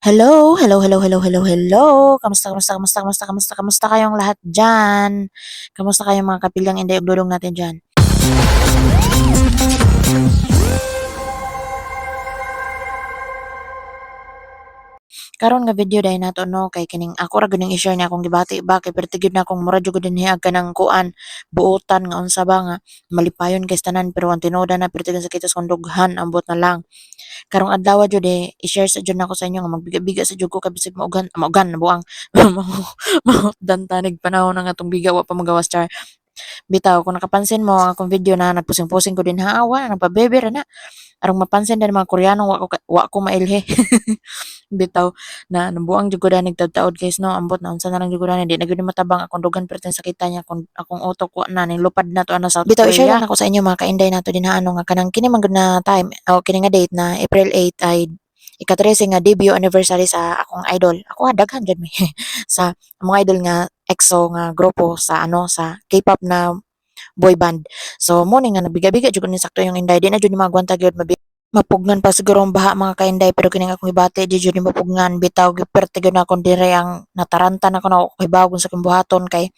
Hello, hello, hello, hello, hello, hello. Kamusta kayong lahat diyan? Kamusta kayong mga kapilyang inday ug dudong natin diyan? Karon nga video dahil nato no kay kining ako ra gyud ning i-share ni akong gibati ba kay perti gyud na akong mura jud ko dinhi kanang kuan buotan nga unsa ba nga malipayon kay tanan pero ang tinuod na perti gyud sa kita sa dughan ambot na lang. Karong adlaw jud i-share sa jud nako sa inyo nga magbiga-biga sa jud ko kay bisig maugan buang mahutdan tanig panahon ng atong biga wa pa magawas char. Bitaw kung nakapansin mo ang akong video na nagpusing-pusing ko din awa nagpabebe ra na. Arong mapansin din mga Koreano wa ko mailhe. Bitaw na nabuang jud ko danig taud guys no ambot na unsa na lang jud ko di na gyud matabang akong dugan perten sa kita niya akong utok wa na ning lupad na to ana South Bitaw i-share lang ako sa inyo mga kainday nato din ano nga kanang kini man gud na time o kini nga date na April 8 ay ika-13 nga debut anniversary sa akong idol. Ako daghan jud mi sa mga idol nga EXO nga grupo sa sa K-pop na boy band. So mo ni nga nabiga-biga jud ko ni sakto yung inday di na jud ni magwanta gyud mapugnan pa siguro ang baha mga kainday pero kining akong ibati di jud ni mapugnan bitaw giperte gyud na akong dire ang natarantan ako na hibagon sa kimbuhaton kay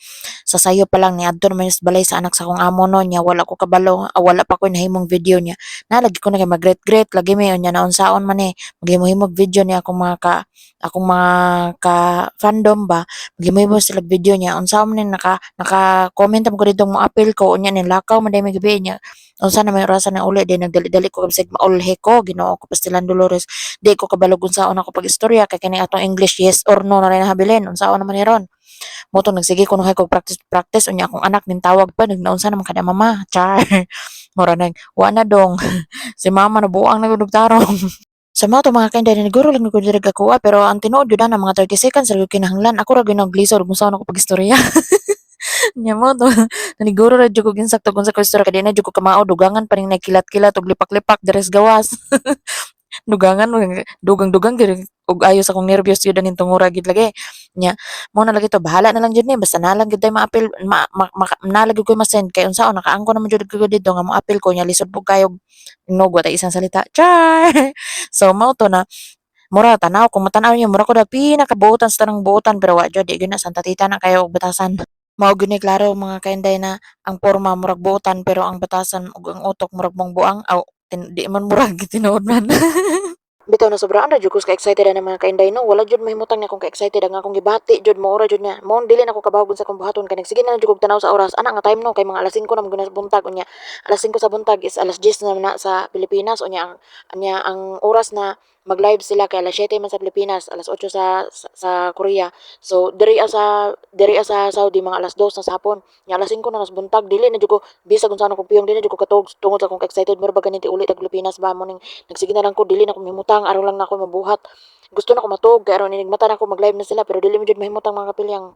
sa sayo pa lang ni adto naman sa balay sa anak sa akong amo no nya wala ko kabalo wala pa ko nahimong video niya nalagi ko na kay magret lagi mi nya naunsaon man maghimo-himog video niya akong mga ka fandom ba maghimo sila video niya unsaon man naka comment ko dito mo appeal ko unya ni lakaw man dai may gabi niya unsa na may orasan na uli din nagdali-dali ko bisag maulhe ko Ginoo ko Pastilan Dolores di ko kabalog unsaon ako pag istorya kay kini atong English yes or no na rin habilin unsaon naman ni ron mo to nagsige ko hay ko practice unya akong anak nin tawag pa nagnaunsa naman kada mama char mura nag wa na dong si mama nabuang nagudugtarong sa mga to mga kainday niguro lang ko direk ako pero ang tinuod gyud na mga 30 seconds ra gyud kinahanglan ako ra gyud naglisod kung saan ako pag istorya nya mo to naniguro ra jud ko ginsakto kung sa ko istorya kay di na jud ko kamao dugangan pa ning nagkilat-kilat og lipak-lipak deres gawas dugangan dugang-dugang gid og ayo sa akong nerbiyos gyud aning tungura gid lagi nya mo na lagi to bahala na lang jud ni basta na lang gid tay maapil na lagi ko ma-send kay unsaon nakaangko naman jud ko dito nga mo apil ko nya lisod pug kayo nog wa tay isang salita char so mao to na mura tanaw kung matanaw niyo mura ko daw pinakabuotan sa tanang buotan pero wa jud di gyud na santa tita na kayo og batasan mao gyud ni klaro mga kainday na ang porma murag buotan pero ang batasan ug ang utok murag mongbuang aw di man murag tinuod man Bitaw na sobraan ra jud ko ka-excited ana mga kainday no. Wala jud mahimutang na akong ka-excited ang akong gibati jud mo ora jud niya. Mo dili na ako kabawgon sa akong buhaton kanang sige na lang jud kog tanaw sa oras. Ana nga time no kay mga alas 5 na maguna sa buntag unya. Alas 5 sa buntag is alas 10 na sa Pilipinas unya ang oras na mag-live sila kay alas 7 man sa Pilipinas, alas 8 sa Korea. So diri sa Saudi mga alas 2 na sa hapon. Nya alas 5 na nas buntag dili na jud ko bisag kung saan ako piyong dili na jud ko katog tungod sa akong excited mo ba ganiti uli tag Pilipinas ba mo ning nagsige na lang ko dili na ko mahimutang araw lang na ako mabuhat. Gusto na ko matug kay aron inigmata na ko mag-live na sila pero dili mo jud mahimutang mga kapilyang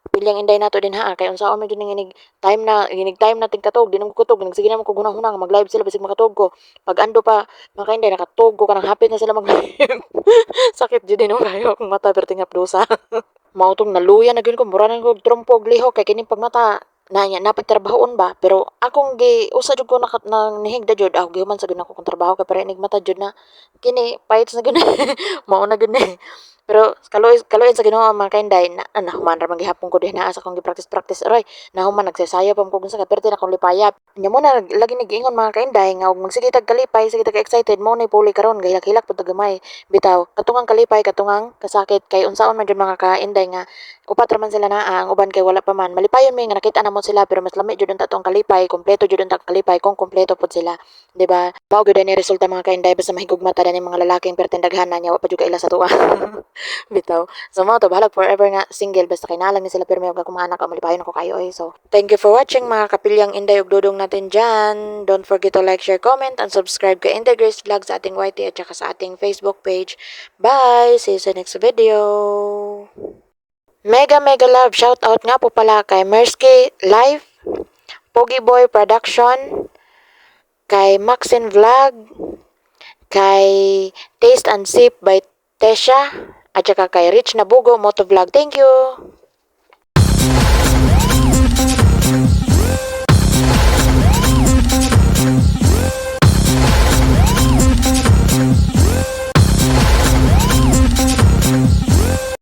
pilyang inday nato din ha kay unsaon man jud ning inig time na tingkatog di na ko kutog nagsige na ko gunang-hunang mag-live sila bisig makatog ko. Pag ando pa mga inday nakatog ko kanang hapit na sila mag-live. Sakit jud din kayo akong mata pero tingap dusa. Mao tong naluya na gyud ko mura na ko trompo og lihok kay kini pagmata na niya napagtrabahoon ba pero akong gi usa jud ko nang nihigda jud ako gihuman sa gyud ako kung trabaho kay para enigmata jud na kini pahit na gyud mao na gyud ni pero kaloy sa Ginoo mga kainday na human ra man gihapon ko din naa sa akong gi-practice aray nahuman nagsasayaw pa ko sa kaperte na akong lipayap nya mo na lagi nagiingon mga kainday nga og magsige tag kalipay sige tag excited mo ni puli karon gahilak-hilak pud tag gamay bitaw katungang kalipay katungang kasakit kay unsaon man jud mga kainday nga upat ra man sila naa ang uban kay wala pa man malipayon mi nga nakita na mo sila pero mas lami jud ang tatong kalipay kompleto jud ang kalipay kung kompleto pud sila di ba mao gyud ni resulta mga kainday basta mahigugmata ni mga lalaking pertindaghan na nya wa pa jud ka ila sa tuwa bitaw so mao to bahala forever nga single basta kay nalang ni sila pirmi og akong mga anak malipayon ako kayo so thank you for watching mga kapilyang inday ug dudong natin dyan don't forget to like share comment and subscribe kay Inday Grace Vlog sa ating YT at saka sa ating Facebook page bye see you sa next video. Mega love shout out nga po pala kay Mersky Live, Pogi Boy Production, kay Maxine Vlog, kay Taste and Sip by Tesha, at saka kay Rich Nabugo Motovlog. Thank you!